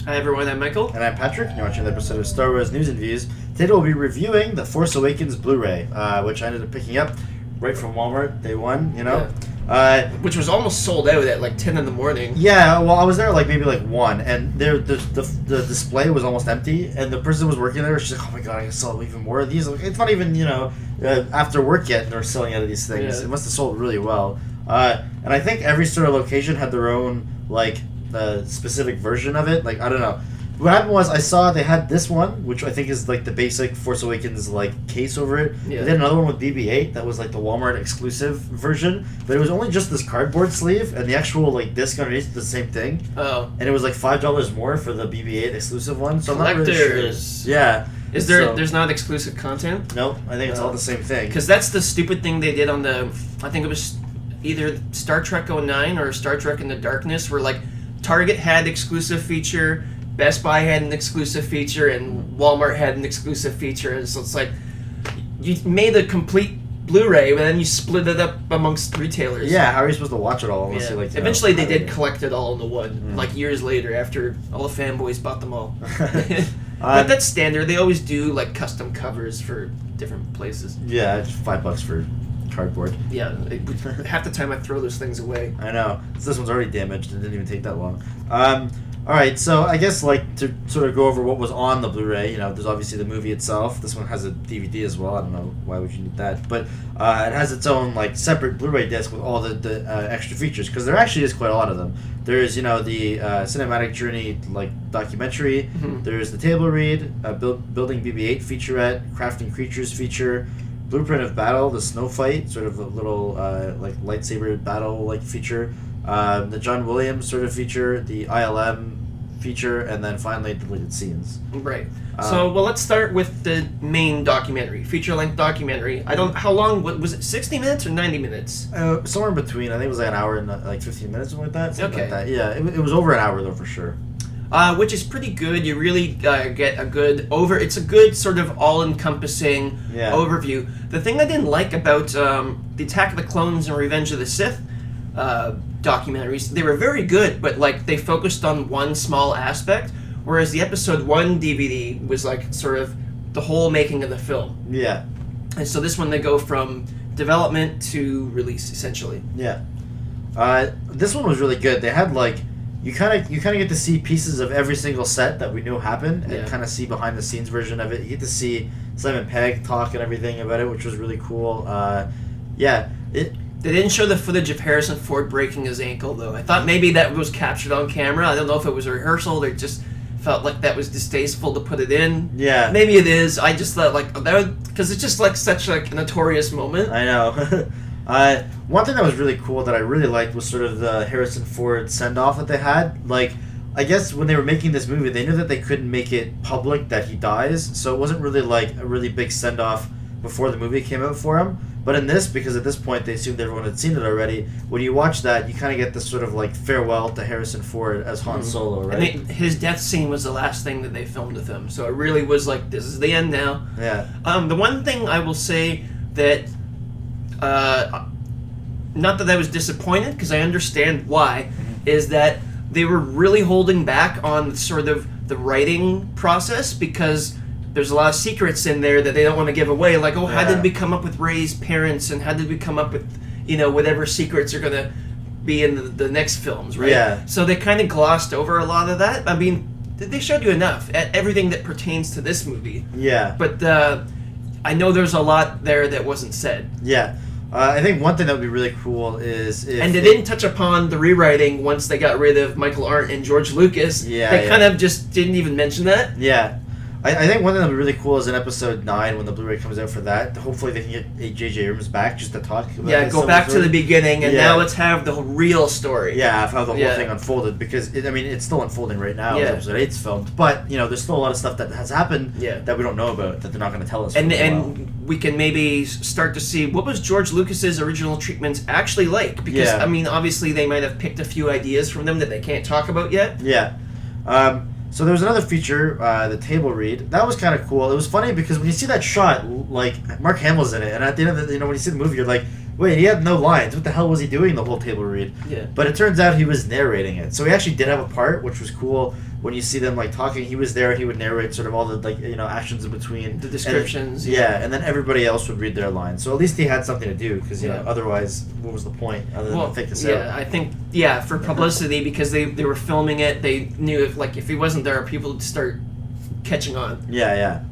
Hi everyone, I'm Michael. And I'm Patrick, and you're watching another episode of Star Wars News and Views. Today we'll be reviewing the Force Awakens Blu-ray, which I ended up picking up right from Walmart day one, you know? Yeah. Which was almost sold out at like 10 in the morning. Yeah, well, I was there maybe 1, and the display was almost empty, and the person who was working there was just like, oh my god, I can sell even more of these. Like, it's not even, after work yet, and they're selling out of these things. Yeah. It must have sold really well. And I think every sort of location had their own, specific version of it. I don't know. What happened was I saw they had this one, which I think is the basic Force Awakens case over it. Yeah. They had another one with BB-8 that was the Walmart exclusive version, but it was only just this cardboard sleeve, and the actual disc underneath is the same thing. Oh. And it was $5 more for the BB-8 exclusive one. So Collectors. I'm not really sure. Yeah. Is there? There's not exclusive content? Nope. I think it's all the same thing. Because that's the stupid thing they did on the. I think it was either Star Trek 09 or Star Trek in the Darkness, where Target had exclusive feature, Best Buy had an exclusive feature, and Walmart had an exclusive feature. And so it's you made a complete Blu-ray, but then you split it up amongst retailers. Yeah, how are you supposed to watch it all? Unless eventually they did collect it all into one, years later after all the fanboys bought them all. But that's standard. They always do custom covers for different places. Yeah, just $5 for cardboard. Yeah, half the time I throw those things away. I know. This one's already damaged. It didn't even take that long. All right, so I guess to sort of go over what was on the Blu-ray, there's obviously the movie itself. This one has a DVD as well. I don't know why would you need that, but it has its own separate Blu-ray disc with all the extra features, because there actually is quite a lot of them. There's the cinematic journey documentary. Mm-hmm. There's the table read, building BB-8 featurette, crafting creatures feature, blueprint of battle, the snow fight, sort of a little lightsaber battle feature. The John Williams sort of feature, the ILM feature, and then finally deleted scenes. Right. Let's start with the main documentary, feature-length documentary. How long was it? 60 minutes or 90 minutes? Somewhere in between. I think it was an hour and 15 minutes, something like that. Okay. Like that. Yeah, it was over an hour though for sure. Which is pretty good. You really get a good it's a good sort of all-encompassing overview. The thing I didn't like about the Attack of the Clones and Revenge of the Sith documentaries, they were very good, but they focused on one small aspect, whereas the episode 1 DVD was sort of the whole making of the film. Yeah. And so this one they go from development to release essentially. Yeah. This one was really good. They had you kind of get to see pieces of every single set that we knew happened, and kind of see behind the scenes version of it. You get to see Simon Pegg talk and everything about it, which was really cool. They didn't show the footage of Harrison Ford breaking his ankle, though. I thought maybe that was captured on camera. I don't know if it was a rehearsal. They just felt like that was distasteful to put it in. Yeah. Maybe it is. I just thought, because it's just, such a notorious moment. I know. One thing that was really cool that I really liked was sort of the Harrison Ford send-off that they had. I guess when they were making this movie, they knew that they couldn't make it public that he dies, so it wasn't really, a really big send-off before the movie came out for him. But in this, because at this point they assumed everyone had seen it already, when you watch that, you kind of get this sort of farewell to Harrison Ford as Han Solo, right? And his death scene was the last thing that they filmed with him, so it really was this is the end now. Yeah. The one thing I will say that, not that I was disappointed, because I understand why, is that they were really holding back on sort of the writing process, because there's a lot of secrets in there that they don't want to give away. How did we come up with Rey's parents, and how did we come up with, whatever secrets are going to be in the next films, right? Yeah. So they kind of glossed over a lot of that. I mean, they showed you enough at everything that pertains to this movie. Yeah. But I know there's a lot there that wasn't said. Yeah. I think one thing that would be really cool is if... And they didn't touch upon the rewriting once they got rid of Michael Arndt and George Lucas. Yeah. They kind of just didn't even mention that. Yeah. I think one thing that would be really cool is in episode 9 when the Blu-ray comes out for that. Hopefully they can get J.J. Abrams back just to talk about Yeah, go back to the beginning, and now let's have the real story. Yeah, how the whole thing unfolded, because it's still unfolding right now as episode 8's filmed. But there's still a lot of stuff that has happened that we don't know about, that they're not going to tell us. And we can maybe start to see what was George Lucas's original treatment actually like, because obviously they might have picked a few ideas from them that they can't talk about yet. Yeah. So there was another feature, the table read. That was kind of cool. It was funny because when you see that shot, Mark Hamill's in it, and at the end of the, when you see the movie, you're like, wait, he had no lines. What the hell was he doing the whole table read? Yeah. But it turns out he was narrating it. So he actually did have a part, which was cool. When you see them like talking, he was there and he would narrate sort of all the actions in between. The descriptions. And then everybody else would read their lines. So at least he had something to do because otherwise, what was the point other than fake this out? I think for publicity because they were filming it. They knew if he wasn't there, people would start catching on. Yeah.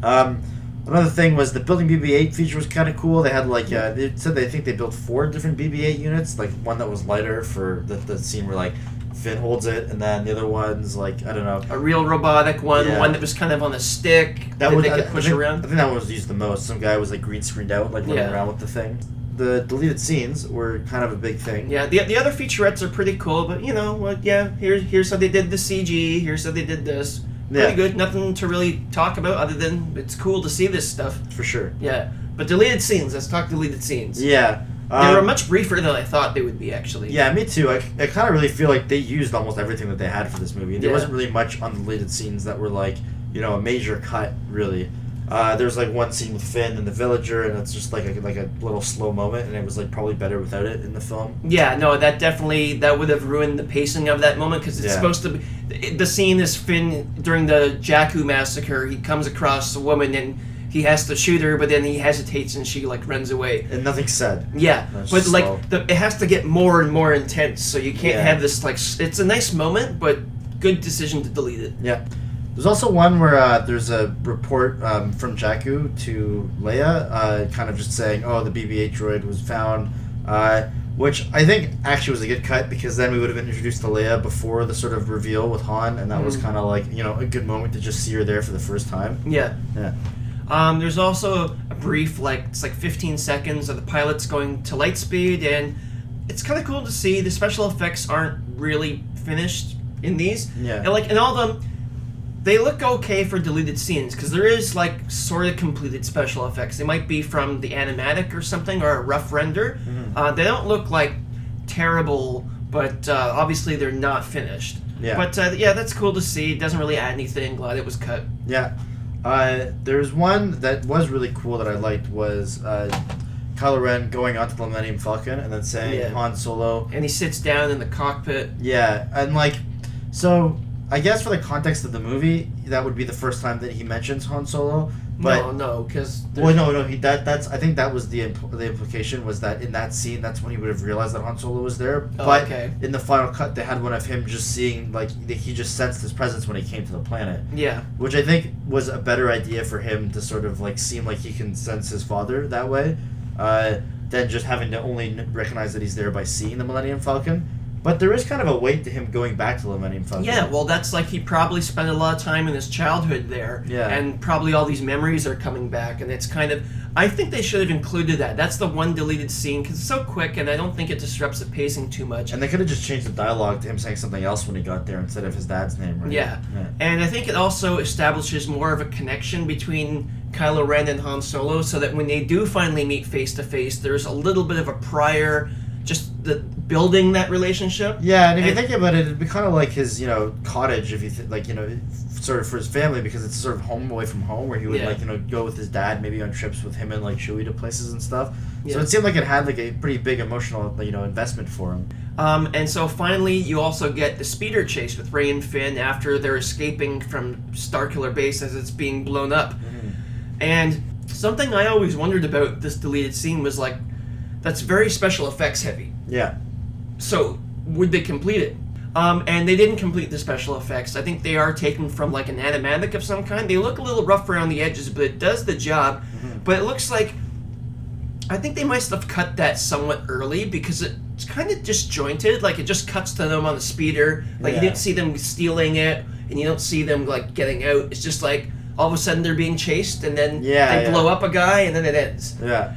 Another thing was the building BB-8 feature was kind of cool. They had they said they think they built 4 different BB-8 units, like one that was lighter for the scene where like Finn holds it, and then the other one's like I don't know, a real robotic one, one that was kind of on a stick that they could push around. I think that one was used the most. Some guy was like green screened out, like running around with the thing. The deleted scenes were kind of a big thing. Yeah, the other featurettes are pretty cool, but here's how they did the CG. Here's how they did this. Pretty good. Nothing to really talk about other than it's cool to see this stuff. For sure. Yeah, but deleted scenes. Let's talk deleted scenes. Yeah. They were much briefer than I thought they would be, actually. Yeah, me too. I kind of really feel like they used almost everything that they had for this movie. There wasn't really much on the deleted scenes that were like, a major cut, really. There's like one scene with Finn and the villager, and it's just like a little slow moment, and it was like probably better without it in the film. Yeah, no, that would have ruined the pacing of that moment because it's supposed to be. The scene is Finn during the Jakku massacre. He comes across a woman and he has to shoot her, but then he hesitates and she like runs away. And nothing's said. Yeah, but like it has to get more and more intense, so you can't have this like. It's a nice moment, but good decision to delete it. Yeah. There's also one where there's a report from Jakku to Leia, kind of just saying, "Oh, the BB-8 droid was found," which I think actually was a good cut because then we would have been introduced to Leia before the sort of reveal with Han, and that was kind of like a good moment to just see her there for the first time. Yeah. There's also a brief, it's like 15 seconds of the pilots going to light speed, and it's kind of cool to see. The special effects aren't really finished in these. Yeah. And all of them, they look okay for deleted scenes, because there is, sort of completed special effects. They might be from the animatic or something, or a rough render. Mm-hmm. They don't look, terrible, but obviously they're not finished. Yeah. But, that's cool to see. It doesn't really add anything. Glad it was cut. Yeah. There's one that was really cool that I liked was Kylo Ren going onto the Millennium Falcon and then saying Han Solo. And he sits down in the cockpit. Yeah, and so I guess for the context of the movie, that would be the first time that he mentions Han Solo. But no, because that's I think that was the implication was that in that scene that's when he would have realized that Han Solo was there. But in the final cut, they had one of him just seeing he just sensed his presence when he came to the planet. Yeah, which I think was a better idea for him to sort of seem like he can sense his father that way, than just having to only recognize that he's there by seeing the Millennium Falcon. But there is kind of a weight to him going back to the Millennium Falcon. Yeah, well, that's he probably spent a lot of time in his childhood there. Yeah. And probably all these memories are coming back, and it's kind of... I think they should have included that. That's the one deleted scene, because it's so quick, and I don't think it disrupts the pacing too much. And they could have just changed the dialogue to him saying something else when he got there instead of his dad's name, right? Yeah. And I think it also establishes more of a connection between Kylo Ren and Han Solo, so that when they do finally meet face-to-face, there's a little bit of a prior... just the building that relationship. Yeah, and if you think about it, it'd be kind of like his, cottage, if you sort of for his family, because it's sort of home away from home, where he would go with his dad, maybe on trips with him and Chewie to places and stuff. Yeah. So it seemed like it had a pretty big emotional, investment for him. And so finally, you also get the speeder chase with Rey and Finn after they're escaping from Starkiller Base as it's being blown up. Mm-hmm. And something I always wondered about this deleted scene was that's very special effects heavy. Yeah. So, would they complete it? And they didn't complete the special effects. I think they are taken from an animatic of some kind. They look a little rough around the edges, but it does the job. Mm-hmm. But it looks like... I think they might have cut that somewhat early because it's kind of disjointed. It just cuts to them on the speeder. You didn't see them stealing it, and you don't see them, getting out. It's just all of a sudden they're being chased, and then they blow up a guy, and then it ends. Yeah.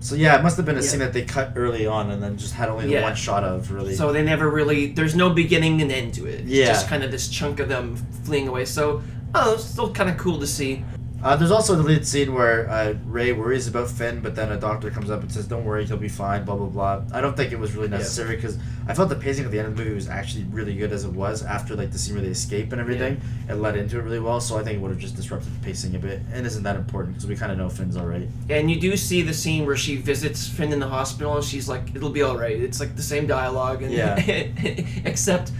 So it must have been a scene that they cut early on and then just had only the one shot of, really. So they never really... There's no beginning and end to it. It's just kind of this chunk of them fleeing away. So, it's still kind of cool to see. There's also the lead scene where Rey worries about Finn, but then a doctor comes up and says, "Don't worry, he'll be fine." Blah blah blah. I don't think it was really necessary because I felt the pacing at the end of the movie was actually really good as it was after like the scene where they escape and everything. It led into it really well, so I think it would have just disrupted the pacing a bit, and isn't that important because we kind of know Finn's alright. And you do see the scene where she visits Finn in the hospital, and she's like, "It'll be alright." It's like the same dialogue, and except,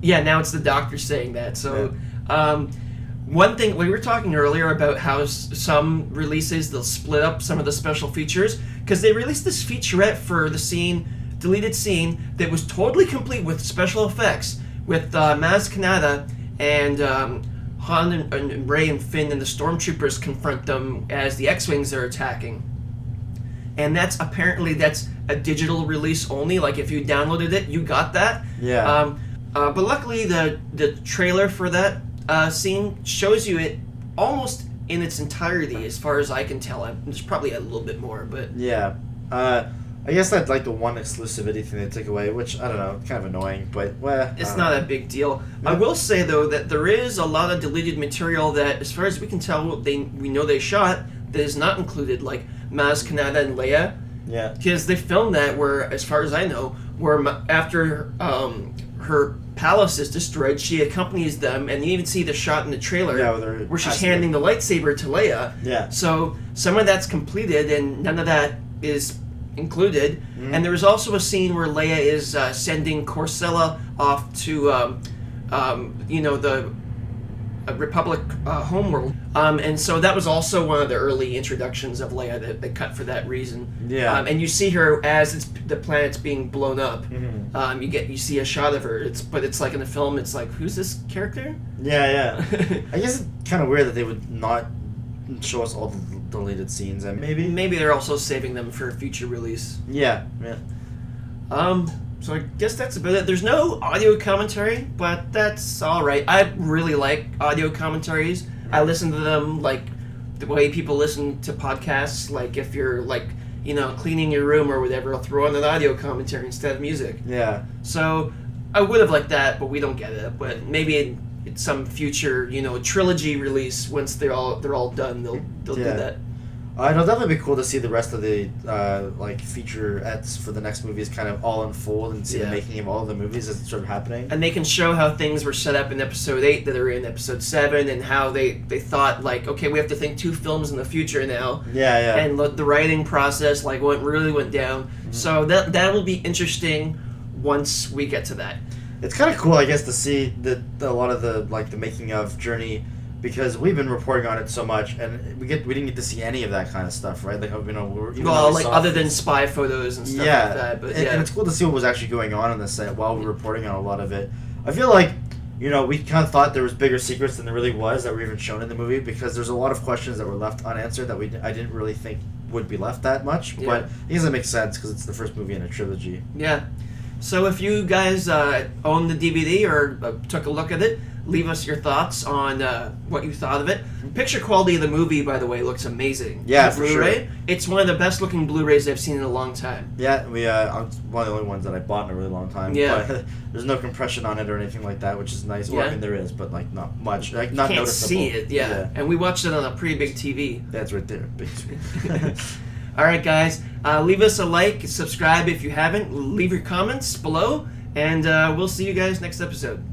now it's the doctor saying that. So. One thing, we were talking earlier about how some releases, they'll split up some of the special features, because they released this featurette for the deleted scene, that was totally complete with special effects, with Maz Kanata and Han and Rey and Finn and the Stormtroopers confront them as the X-Wings are attacking. And that's a digital release only, like if you downloaded it, you got that. Yeah. But luckily the trailer for that scene shows you it almost in its entirety, as far as I can tell. There's probably a little bit more, but I guess that's like the one exclusivity thing they took away, which I don't know, kind of annoying, but it's not a big deal. I will say though that there is a lot of deleted material that, as far as we can tell, we know they shot that is not included, like Maz Kanata and Leia. Yeah. Because they filmed that where, as far as I know, where after her palace is destroyed, she accompanies them, and you even see the shot in the trailer where she's handing the lightsaber to Leia. Yeah. So some of that's completed, and none of that is included. Mm-hmm. And there was also a scene where Leia is sending Corcella off to, the Republic homeworld. And so that was also one of the early introductions of Leia that they cut for that reason. Yeah. And you see her as the planet's being blown up. Mm-hmm. You see a shot of her. But it's like in the film, it's like, who's this character? Yeah. I guess it's kind of weird that they would not show us all the deleted scenes, and maybe they're also saving them for a future release. Yeah. So I guess that's about it. There's no audio commentary, but that's all right. I really like audio commentaries. I listen to them like the way people listen to podcasts. Like if you're cleaning your room or whatever, I'll throw on an audio commentary instead of music. Yeah. So I would have liked that, but we don't get it. But maybe in some future, trilogy release, once they're all done, they'll do that. It'll definitely be cool to see the rest of the featurettes for the next movies kind of all unfold and see the making of all of the movies as it's sort of happening. And they can show how things were set up in Episode 8 that are in Episode 7, and how they thought, like, okay, we have to think 2 films in the future now. Yeah. And the writing process, really went down. Mm-hmm. So that will be interesting once we get to that. It's kind of cool, I guess, to see a lot of the making of journey, because we've been reporting on it so much, and we didn't get to see any of that kind of stuff, right? Other than spy photos and stuff like that. But and it's cool to see what was actually going on the set while we were reporting on a lot of it. I feel like, we kind of thought there was bigger secrets than there really was that were even shown in the movie, because there's a lot of questions that were left unanswered that I didn't really think would be left that much. Yeah. But I guess it makes sense because it's the first movie in a trilogy. Yeah. So if you guys own the DVD or took a look at it, leave us your thoughts on what you thought of it. Picture quality of the movie, by the way, looks amazing. Yeah, for Blu-ray. Sure. It's one of the best looking Blu-rays I've seen in a long time. Yeah, it's one of the only ones that I bought in a really long time. Yeah. But there's no compression on it or anything like that, which is nice. Yeah. Well, I mean, there is, but not much. Not you can't noticeable. see it, yeah. And we watched it on a pretty big TV. That's right there, big screen. All right, guys. Leave us a like, subscribe if you haven't. Leave your comments below, and we'll see you guys next episode.